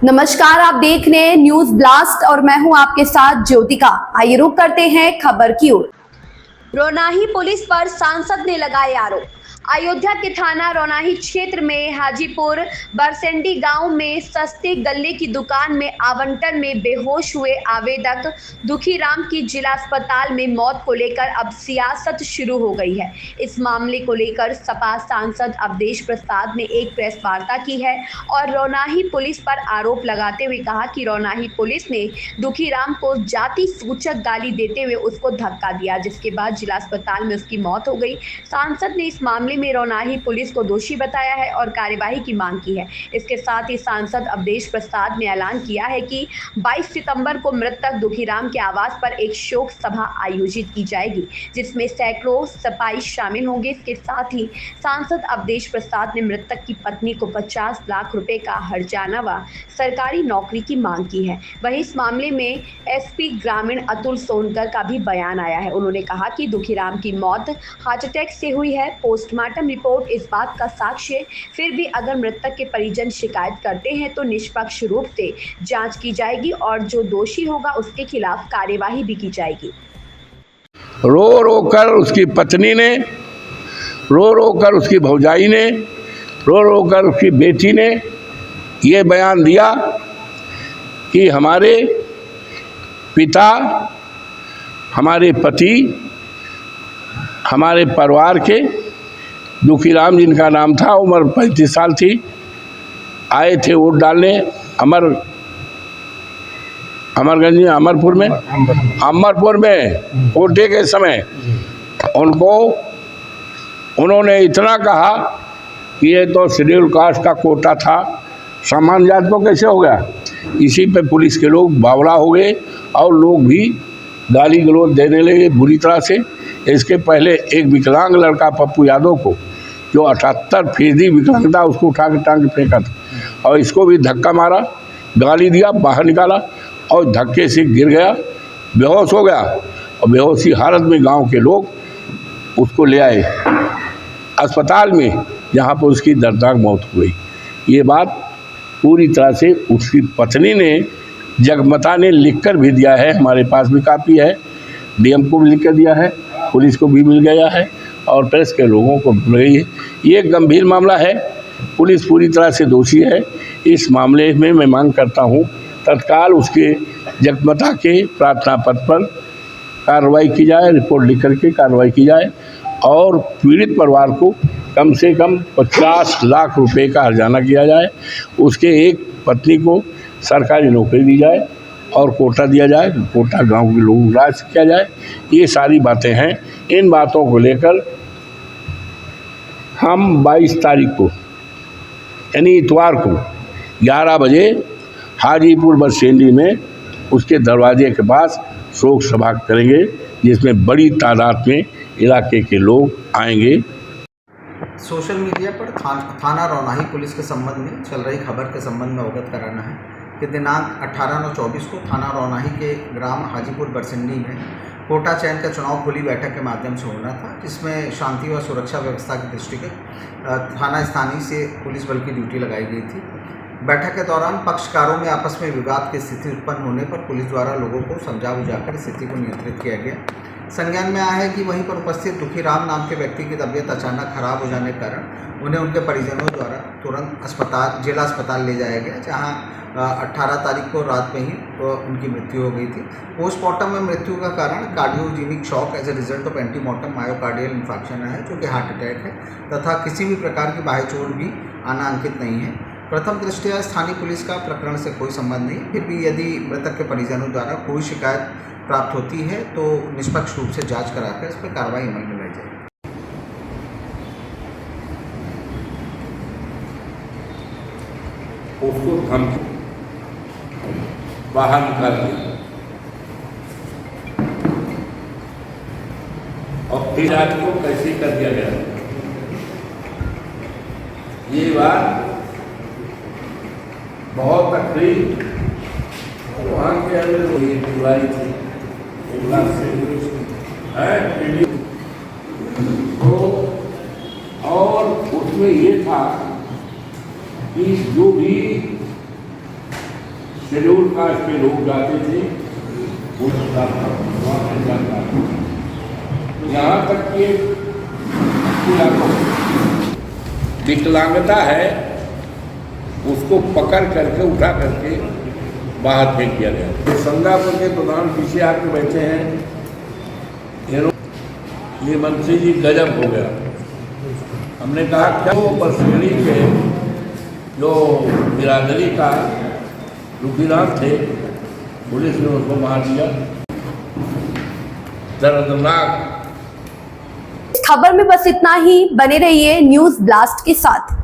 नमस्कार, आप देख रहे हैं न्यूज ब्लास्ट और मैं हूं आपके साथ ज्योतिका। आइए रुक करते हैं खबर की ओर। रोनाही पुलिस पर सांसद ने लगाए आरोप। अयोध्या के थाना रोनाही क्षेत्र में हाजीपुर बरसेंडी गांव में सस्ते गल्ले की दुकान में आवंटन में बेहोश हुए आवेदक दुखीराम की जिला अस्पताल में मौत को लेकर अब सियासत शुरू हो गई है। इस मामले को लेकर सपा सांसद अवधेश प्रसाद ने एक प्रेस वार्ता की है और रोनाही पुलिस पर आरोप लगाते हुए कहा कि रोनाही पुलिस ने दुखीराम को जाति सूचक गाली देते हुए उसको धक्का दिया, जिसके बाद जिला अस्पताल में उसकी मौत हो गई। सांसद ने इस मामले में रोनाही पुलिस को दोषी बताया है और कार्यवाही की मांग की है। इसके साथ ही सांसद अवधेश प्रसाद ने ऐलान किया है कि 22 सितंबर को मृतक दुखीराम के आवास पर एक शोक सभा आयोजित की जाएगी, जिसमें सैकड़ों सिपाही शामिल होंगे। इसके साथ ही सांसद अवधेश प्रसाद ने मृतक की पत्नी को 50 लाख रुपए का हर्जाना व सरकारी नौकरी की मांग की है। वहीं इस मामले में एसपी ग्रामीण अतुल सोनकर का भी बयान आया है। उन्होंने कहा कि दुखीराम की मौत हार्ट अटैक से हुई है। पोस्टमार्टम रिपोर्ट इस बात का साक्ष्य है। फिर भी अगर मृतक के परिजन शिकायत करते हैं तो निष्पक्ष रूप से जांच की जाएगी और जो दोषी होगा उसके खिलाफ कार्यवाही भी की जाएगी। रो रो कर उसकी पत्नी ने, रो रो कर उसकी भौजाई ने, रो रो कर उसकी बेटी ने ये बयान दिया कि हमारे पिता, हमारे पति, हमारे परिवार के दुखीराम जिनका नाम था, उम्र 35 साल थी, आए थे वोट डालने अमरपुर में वोटे के समय उन्होंने इतना कहा कि ये तो शेड्यूल कास्ट का कोटा था, सामान्य जात को कैसे हो गया। इसी पे पुलिस के लोग बावला हो गए और लोग भी गाली गलौज देने लगे बुरी तरह से। इसके पहले एक विकलांग लड़का पप्पू यादव को, जो 78% विकलांगता, उसको उठा के टांग फेंका था और इसको भी धक्का मारा, गाली दिया, बाहर निकाला और धक्के से गिर गया, बेहोश हो गया और बेहोशी हालत में गांव के लोग उसको ले आए अस्पताल में, जहां पर उसकी दर्दनाक मौत हो गई। ये बात पूरी तरह से उसकी पत्नी ने, जगमता ने लिख कर भी दिया है, हमारे पास भी कापी है, डीएम को भी लिख कर दिया है, पुलिस को भी मिल गया है और प्रेस के लोगों को मिल गई है। ये एक गंभीर मामला है, पुलिस पूरी तरह से दोषी है। इस मामले में मैं मांग करता हूँ तत्काल उसके जगमता के प्रार्थना पत्र पर कार्रवाई की जाए, रिपोर्ट लिख करके कार्रवाई की जाए और पीड़ित परिवार को कम से कम 50 लाख रुपए का हर्जाना किया जाए, उसके एक पत्नी को सरकारी नौकरी दी जाए और कोटा दिया जाए, कोटा गांव के लोगों को राज किया जाए। ये सारी बातें हैं। इन बातों को लेकर हम 22 तारीख को यानी इतवार को 11 बजे हाजीपुर बरसेंडी में उसके दरवाजे के पास शोक सभा करेंगे, जिसमें बड़ी तादाद में इलाके के लोग आएंगे। सोशल मीडिया पर थाना रोनाही पुलिस के संबंध में चल रही खबर के संबंध में अवगत कराना है कि दिनांक 18/9/24 को थाना रोनाही के ग्राम हाजीपुर बरसिंडी में कोटा चयन का चुनाव खुली बैठक के माध्यम से होना था, जिसमें शांति व सुरक्षा व्यवस्था की दृष्टि से थाना स्थानीय से पुलिस बल की ड्यूटी लगाई गई थी। बैठक के दौरान पक्षकारों में आपस में विवाद की स्थिति उत्पन्न होने पर पुलिस द्वारा लोगों को समझा बुझाकर स्थिति को नियंत्रित किया गया। संज्ञान में आया है कि वहीं पर उपस्थित दुखीराम नाम के व्यक्ति की तबीयत अचानक खराब हो जाने के कारण उन्हें उनके परिजनों द्वारा तुरंत जिला अस्पताल ले जाया गया, जहां 18 तारीख को रात में ही उनकी मृत्यु हो गई थी। पोस्टमार्टम में मृत्यु का कारण cardiogenic shock as a result of antemortem myocardial infection है, जो कि हार्ट अटैक है, तथा किसी भी प्रकार की बाह्य चोट भी आना अंकित नहीं है। प्रथम दृष्टया स्थानीय पुलिस का प्रकरण से कोई संबंध नहीं, फिर भी यदि मृतक के परिजनों द्वारा कोई शिकायत प्राप्त होती है तो निष्पक्ष रूप से जांच कराकर इस पर कार्रवाई अमल में लाई जाएगी। उसको धमकी बाहर निकाल दिया और फिर आज को कैसे कर दिया गया, ये बात बहुत तकलीफ वहाँ के अंदर जुलाई थी तो, और उसमें ये था कि जो भी शेड्यूल कास्ट के लोग जाते थे, वो वहाँ से जाता था। यहाँ तक कि विकलांगता है, उसको पकड़ करके उठा करके बाहर फेंक दिया गया। संगापुर के प्रधान पीछे आके बैठे हैं, ये मंत्री जी गजब हो गया। हमने कहा क्या वो बरसेड़ी के जो बिरादरी का रुखीदार थे, पुलिस ने उसको मार दिया। दर्दनाक खबर में बस इतना ही। बने रहिए न्यूज़ ब्लास्ट के साथ।